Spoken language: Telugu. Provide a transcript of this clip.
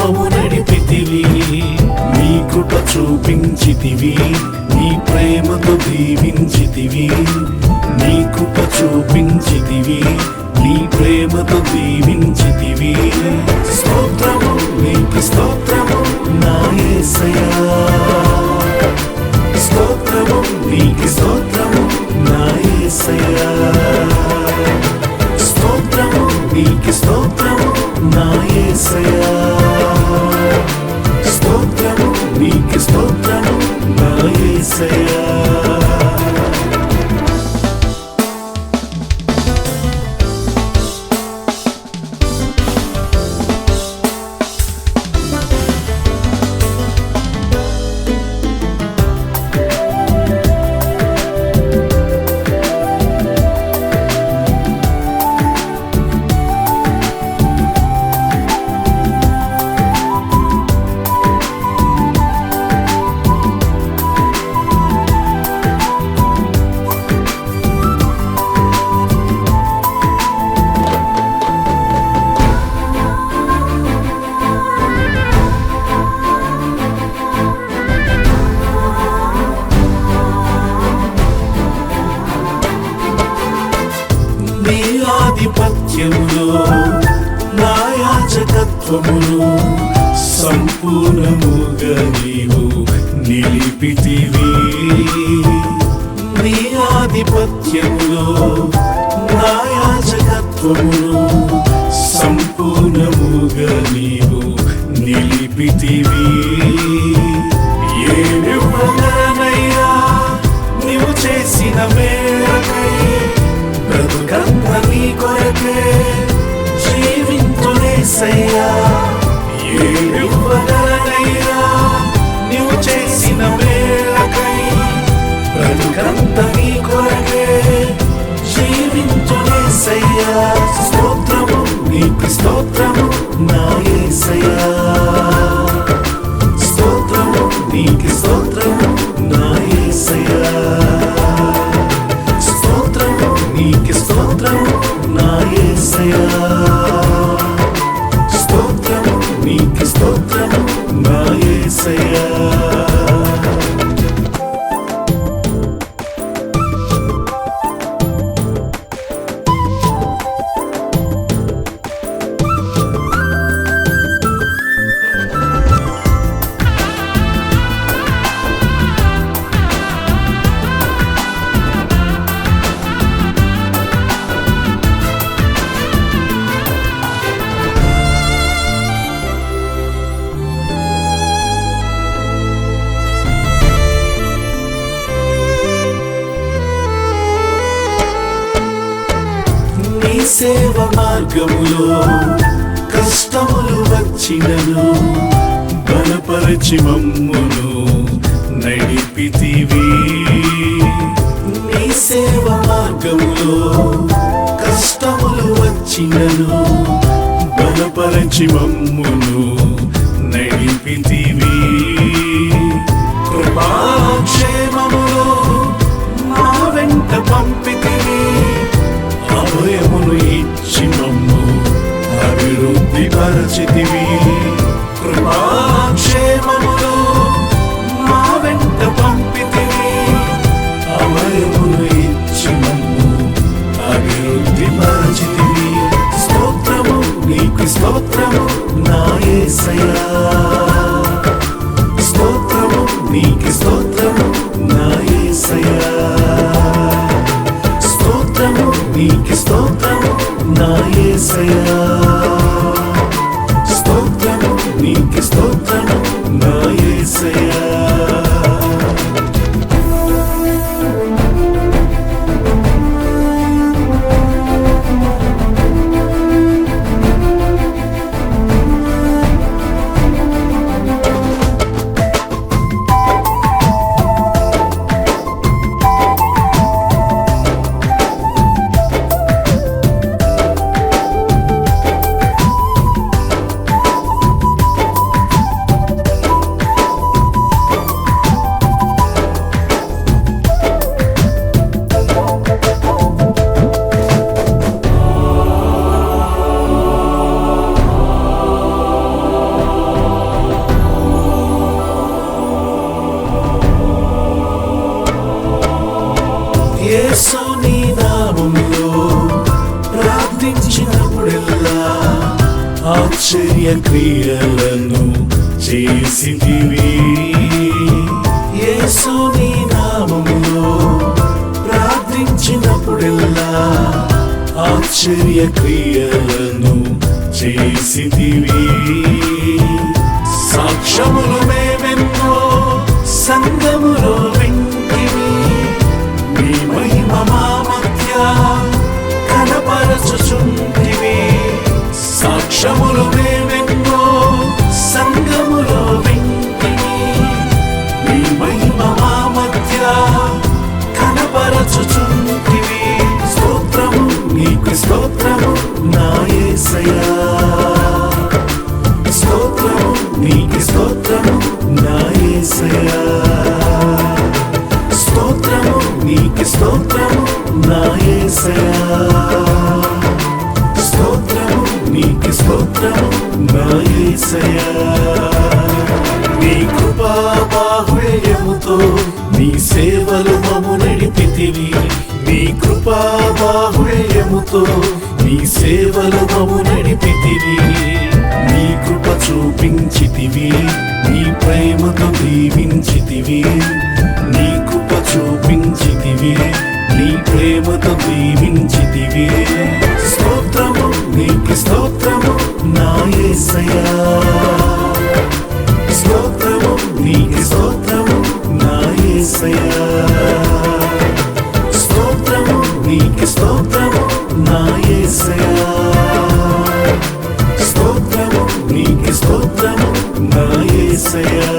మమ్ము నడిపితివి, నీ కృప చూపించితివి, నీ ప్రేమతో దీవించితివి, నీ కృప చూపించితివి, నీ ప్రేమతో దీవించితివి. స్తోత్రము నీకు స్తోత్రము నా యేసయ్యా, స్తోత్రము నీకు స్తోత్రము నా యేసయ్యా, స్తోత్రము నీకు స్తోత్రము నా యేసయ్యా, స్తోత్రము నీకు స్తోత్రము నా యేసయ్యా. నీ ఆధిపత్యములో నా యాజకత్వమును సంపూర్ణముగా నీవు నిలిపితివి, నీ ఆధిపత్యములో నా యాజకత్వమును సంపూర్ణముగా నీవు నిలిపితివి. ఏమివ్వగలనయ్యా నీవు చేసిన మేరకై, బ్రతుకంత నీ కొరకే జీవింతునేసయ్యా. ఏమివ్వగలనయ్యా నీవు చేసిన మేరకై, బ్రతుకంత నీ కొరకే జీవింతునేసయ్యా. స్తోత్రము నీకు స్తోత్రము నా యేసయ్యా, స్తోత్రము నీకు స్తోత్రము నా యేసయ్యా, స్తోత్రము నీకు స్తోత్రము నా యేసయ్యా, స్తోత్రము నీకు స్తోత్రము నా యేసయ్యా. నీ సేవ మార్గములో కష్టములు వచ్చినను బలపరచి మమ్మును నడిపితివి, నీ సేవ మార్గములో కష్టములు వచ్చినను బలపరచి మమ్మును నడిపితివి. కృపాక్షేమములో మా వెంట పంపితివి, అభయమును ఇచ్చి మమ్ము అభివృద్ధి పరచితివి. కృపాక్షేమములో మా వెంట పంపితివి, అభయమును ఇచ్చి మమ్ము అభివృద్ధి పరచితివి. స్తోత్రము నీకు స్తోత్రము నా యేసయ్యా, స్తోత్రము నీకు స్తోత్రము నా యేసయ్యా, స్తోత్రము నీకు స్తోత్రము నా యేసయ్యా, స్తోత్రము నీకు స్తోత్రము నా యేసయ్యా. క్రియలను చేసితివి. యేసు నీ నామములో ప్రార్థించినప్పుడెల్లా ఆశ్చర్య క్రియలను చేసితివి. సాక్ష్యములు మేమెన్నో సంగములో వింటివి, నీ మహిమ మా మధ్య కనపరచుచుంటివి. సాక్ష్యములు మేమెన్నో సంగములో వింటివి, నీ మహిమ మా మధ్య కనపరచుచుంటివి. స్తోత్రము నీకు స్తోత్రము నా యేసయ్యా, స్తోత్రము నీకు స్తోత్రము నా యేసయ్యా, స్తోత్రము నీకు స్తోత్రము నా యేసయ్యా, స్తోత్రము నీకు స్తోత్రము నా యేసయ్యా. నీ కృపా బాహుళ్యముతో నీ సేవలు మము నడిపితివి, నీ కృపా బాహుళ్యముతో నీ సేవలు మము నడిపితివి. నీ కృప చూపించితివి, నీ ప్రేమతో దీవించితివి. నీ కృప చూపించితివి, నీ ప్రేమతో దీవించితివి. స్తోత్రము నీకు స్తోత్రము నా యేసయ్యా, స్తోత్రము నీకు స్తోత్రము నా యేసయ్యా, స్తోత్రము నీకు స్తోత్రము నా యేసయ్యా, స్తోత్రము నీకు స్తోత్రము నా యేసయ్యా.